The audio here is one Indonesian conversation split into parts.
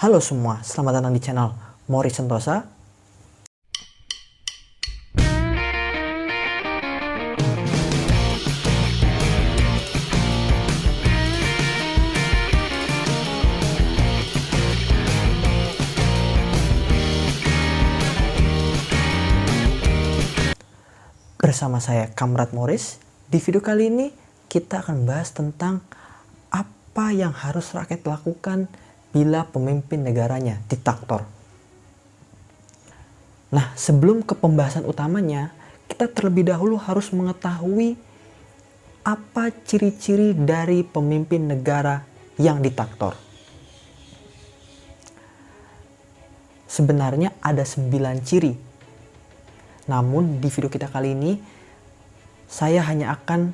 Halo semua, selamat datang di channel Mori Sentosa. Bersama saya Kamrat Morris. Di video kali ini kita akan bahas tentang apa yang harus rakyat lakukan bila pemimpin negaranya diktator. Nah, sebelum ke pembahasan utamanya, kita terlebih dahulu harus mengetahui apa ciri-ciri dari pemimpin negara yang diktator. Sebenarnya ada 9 ciri. Namun di video kita kali ini, saya hanya akan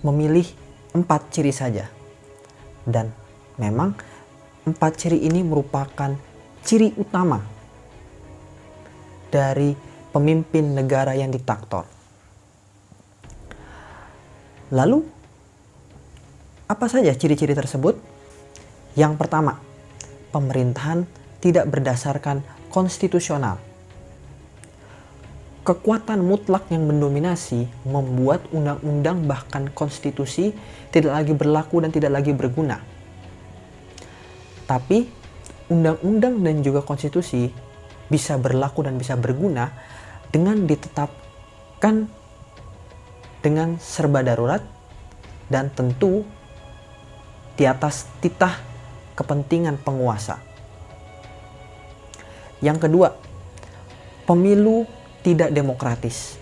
memilih 4 ciri saja. Dan memang 4 ciri ini merupakan ciri utama dari pemimpin negara yang diktator. Lalu, apa saja ciri-ciri tersebut? Yang pertama, pemerintahan tidak berdasarkan konstitusional. Kekuatan mutlak yang mendominasi membuat undang-undang bahkan konstitusi tidak lagi berlaku dan tidak lagi berguna. Tapi undang-undang dan juga konstitusi bisa berlaku dan bisa berguna dengan ditetapkan dengan serba darurat dan tentu di atas titah kepentingan penguasa. Yang kedua, pemilu tidak demokratis.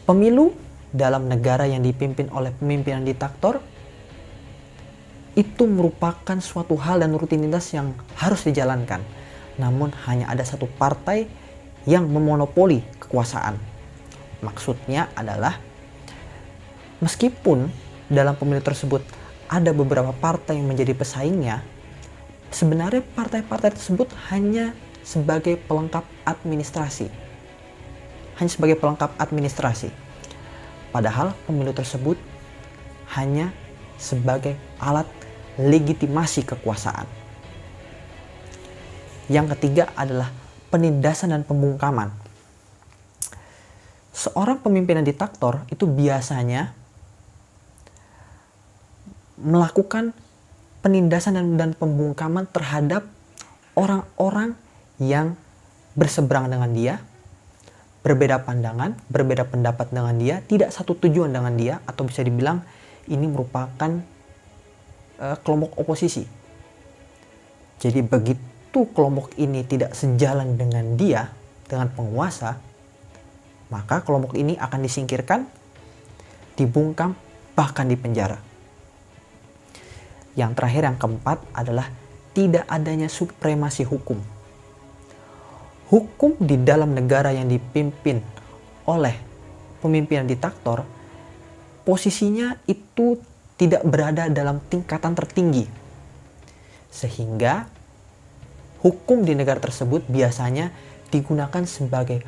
Pemilu dalam negara yang dipimpin oleh pemimpin diktator itu merupakan suatu hal dan rutinitas yang harus dijalankan. Namun hanya ada satu partai yang memonopoli kekuasaan. Maksudnya adalah meskipun dalam pemilu tersebut ada beberapa partai yang menjadi pesaingnya, sebenarnya partai-partai tersebut hanya sebagai pelengkap administrasi. Hanya sebagai pelengkap administrasi. Padahal pemilu tersebut hanya sebagai alat legitimasi kekuasaan. Yang ketiga adalah penindasan dan pembungkaman. Seorang pemimpin diktator itu biasanya melakukan penindasan dan pembungkaman terhadap orang-orang yang berseberang dengan dia, berbeda pandangan, berbeda pendapat dengan dia, tidak satu tujuan dengan dia, atau bisa dibilang ini merupakan kelompok oposisi. Jadi begitu kelompok ini tidak sejalan dengan dia, dengan penguasa, maka kelompok ini akan disingkirkan, dibungkam, bahkan dipenjara. Yang terakhir, yang keempat adalah tidak adanya supremasi hukum. Hukum di dalam negara yang dipimpin oleh pemimpin diktator, posisinya itu tidak berada dalam tingkatan tertinggi. Sehingga hukum di negara tersebut biasanya digunakan sebagai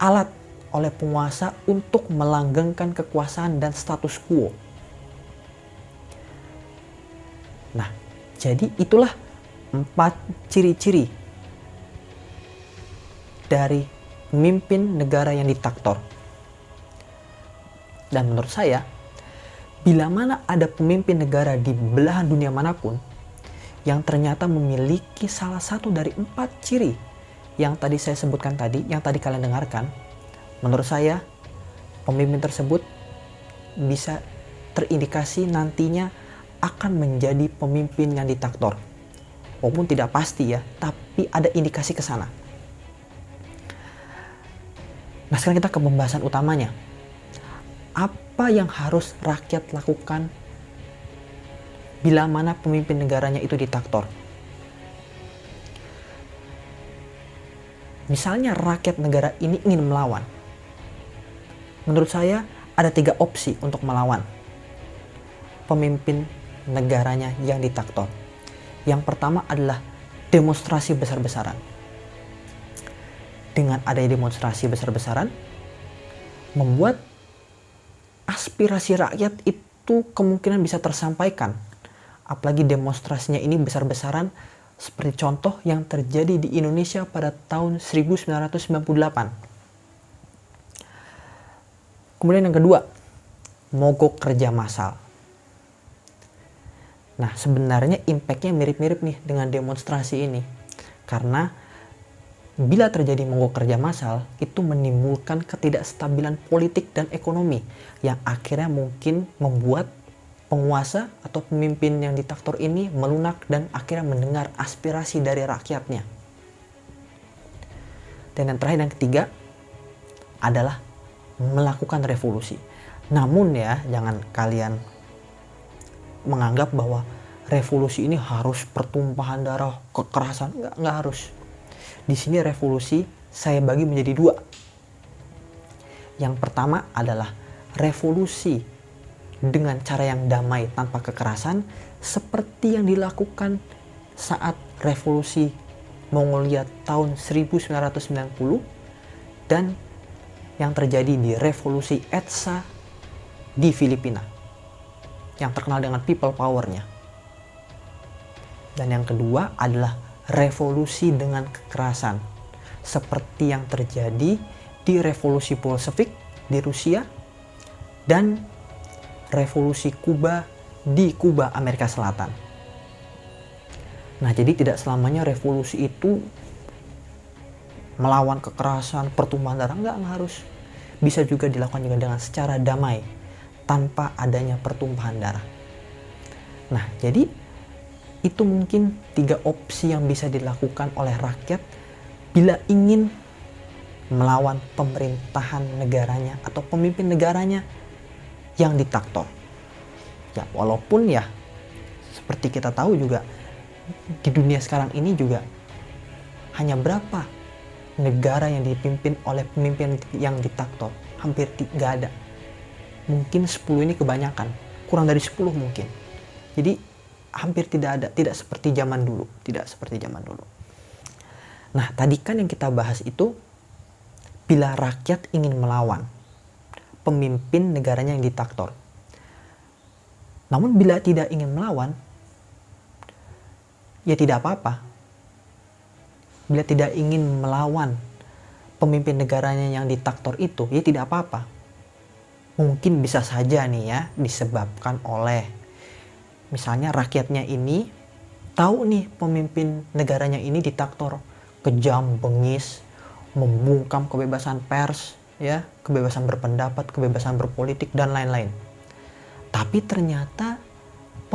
alat oleh penguasa untuk melanggengkan kekuasaan dan status quo. Nah, jadi itulah 4 ciri-ciri dari pemimpin negara yang diktator. Dan menurut saya, bila mana ada pemimpin negara di belahan dunia manapun yang ternyata memiliki salah satu dari 4 ciri yang tadi saya sebutkan tadi, yang tadi kalian dengarkan, menurut saya pemimpin tersebut bisa terindikasi nantinya akan menjadi pemimpin yang diktator. Walaupun tidak pasti ya, tapi ada indikasi ke sana. Nah, sekarang kita ke pembahasan utamanya. Apa yang harus rakyat lakukan bila mana pemimpin negaranya itu diktator? Misalnya rakyat negara ini ingin melawan. Menurut saya ada 3 opsi untuk melawan pemimpin negaranya yang diktator. Yang pertama adalah demonstrasi besar-besaran. Dengan adanya demonstrasi besar-besaran, membuat aspirasi rakyat itu kemungkinan bisa tersampaikan Apalagi demonstrasinya ini besar-besaran seperti contoh yang terjadi di Indonesia pada tahun 1998. Kemudian yang kedua, mogok kerja massal. Nah, sebenarnya impact-nya mirip-mirip nih dengan demonstrasi ini. Karena bila terjadi mogok kerja massal, itu menimbulkan ketidakstabilan politik dan ekonomi yang akhirnya mungkin membuat penguasa atau pemimpin yang diktator ini melunak dan akhirnya mendengar aspirasi dari rakyatnya. Dan yang terakhir, yang ketiga adalah melakukan revolusi. Namun ya, jangan kalian menganggap bahwa revolusi ini harus pertumpahan darah, kekerasan. Nggak harus. Di sini revolusi saya bagi menjadi dua. Yang pertama adalah revolusi dengan cara yang damai tanpa kekerasan, seperti yang dilakukan saat revolusi Mongolia tahun 1990 dan yang terjadi di revolusi ETSA di Filipina yang terkenal dengan people power-nya. Dan yang kedua adalah revolusi dengan kekerasan seperti yang terjadi di revolusi Bolshevik di Rusia dan revolusi Kuba di Kuba, Amerika Selatan. Nah, jadi tidak selamanya revolusi itu melawan kekerasan, pertumpahan darah, nggak harus. Bisa juga dilakukan juga dengan secara damai, tanpa adanya pertumpahan darah. Nah, jadi itu mungkin 3 opsi yang bisa dilakukan oleh rakyat bila ingin melawan pemerintahan negaranya atau pemimpin negaranya yang diktator. Ya, walaupun ya seperti kita tahu juga di dunia sekarang ini juga hanya berapa negara yang dipimpin oleh pemimpin yang diktator? Hampir tidak ada. Mungkin 10 ini kebanyakan, kurang dari 10 mungkin. Jadi hampir tidak ada, tidak seperti zaman dulu. Nah, tadi kan yang kita bahas itu bila rakyat ingin melawan pemimpin negaranya yang diktator. Namun bila tidak ingin melawan, ya tidak apa-apa. Bila tidak ingin melawan pemimpin negaranya yang diktator itu, ya tidak apa-apa. Mungkin bisa saja nih ya disebabkan oleh misalnya rakyatnya ini tahu nih pemimpin negaranya ini diktator, kejam, bengis, membungkam kebebasan pers, ya, kebebasan berpendapat, kebebasan berpolitik dan lain-lain. Tapi ternyata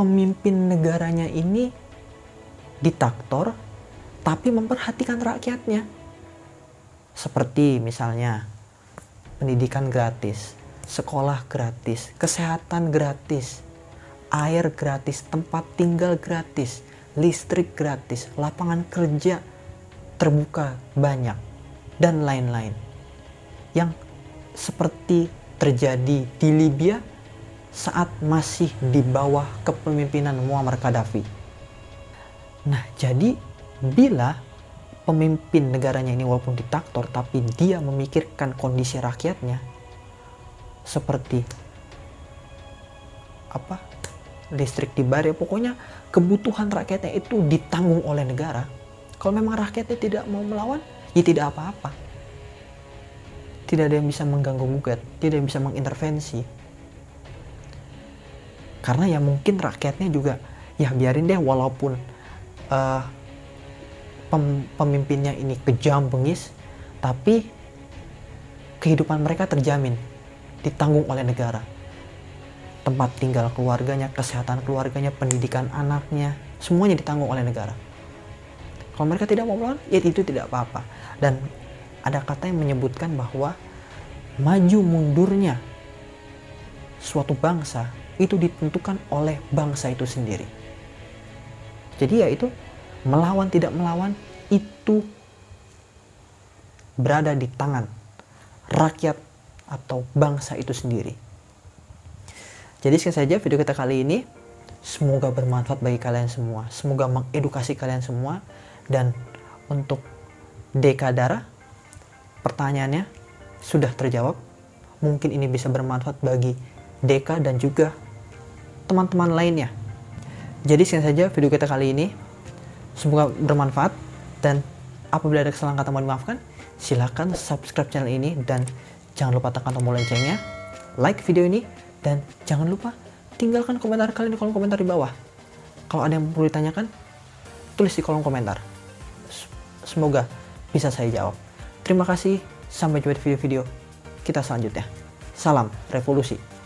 pemimpin negaranya ini diktator tapi memperhatikan rakyatnya. Seperti misalnya pendidikan gratis, sekolah gratis, kesehatan gratis, air gratis, tempat tinggal gratis, listrik gratis, lapangan kerja terbuka banyak, dan lain-lain. Yang seperti terjadi di Libya saat masih di bawah kepemimpinan Muammar Gaddafi. Nah, jadi bila pemimpin negaranya ini walaupun diktator tapi dia memikirkan kondisi rakyatnya, seperti listrik dibayar, pokoknya kebutuhan rakyatnya itu ditanggung oleh negara. Kalau memang rakyatnya tidak mau melawan, ya tidak apa-apa. Tidak ada yang bisa mengganggu gugat, tidak ada yang bisa mengintervensi. Karena ya mungkin rakyatnya juga ya biarin deh, walaupun pemimpinnya ini kejam, bengis, tapi kehidupan mereka terjamin, ditanggung oleh negara. Tempat tinggal keluarganya, kesehatan keluarganya, pendidikan anaknya, semuanya ditanggung oleh negara. Kalau mereka tidak mau melawan, ya itu tidak apa-apa. Dan ada kata yang menyebutkan bahwa maju mundurnya suatu bangsa itu ditentukan oleh bangsa itu sendiri. Jadi ya itu, melawan tidak melawan itu berada di tangan rakyat atau bangsa itu sendiri. Jadi sekian saja video kita kali ini. Semoga bermanfaat bagi kalian semua. Semoga mengedukasi kalian semua. Dan untuk Dekadara, pertanyaannya sudah terjawab. Mungkin ini bisa bermanfaat bagi Deka dan juga teman-teman lainnya. Jadi sekian saja video kita kali ini. Semoga bermanfaat, dan apabila ada kesalahan kata mohon dimaafkan. Silahkan subscribe channel ini dan jangan lupa tekan tombol loncengnya, like video ini, dan jangan lupa tinggalkan komentar kalian di kolom komentar di bawah. Kalau ada yang perlu ditanyakan, tulis di kolom komentar. Semoga bisa saya jawab. Terima kasih, sampai jumpa di video-video kita selanjutnya. Salam revolusi.